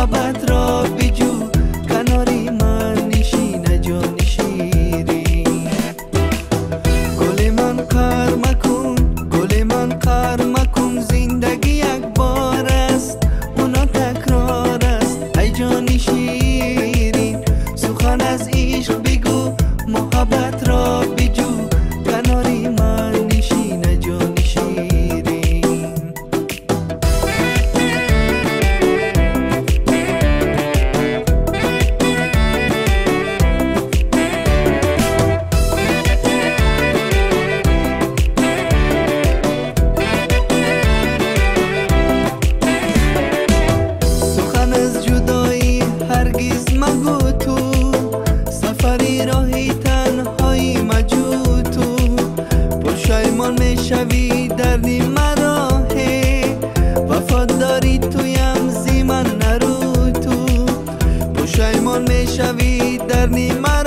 محبت را بجو، کناری من نشینه جان شیرین. گل من قهر مکن، گل من قهر مکن، زندگی یک بار است اونا تکرار است. ای جان شیرین سخن از عشق بگو، محبت را بجو، کناری من نشینه جان شیرین. سخن از جدایی هرگز مگو تو، سفری راهی تنهایی مجو تو. پشیمان میشوی دردی مراه، وفاداری تویم زی من نرو تو. پشیمان میشوی دردی مراه،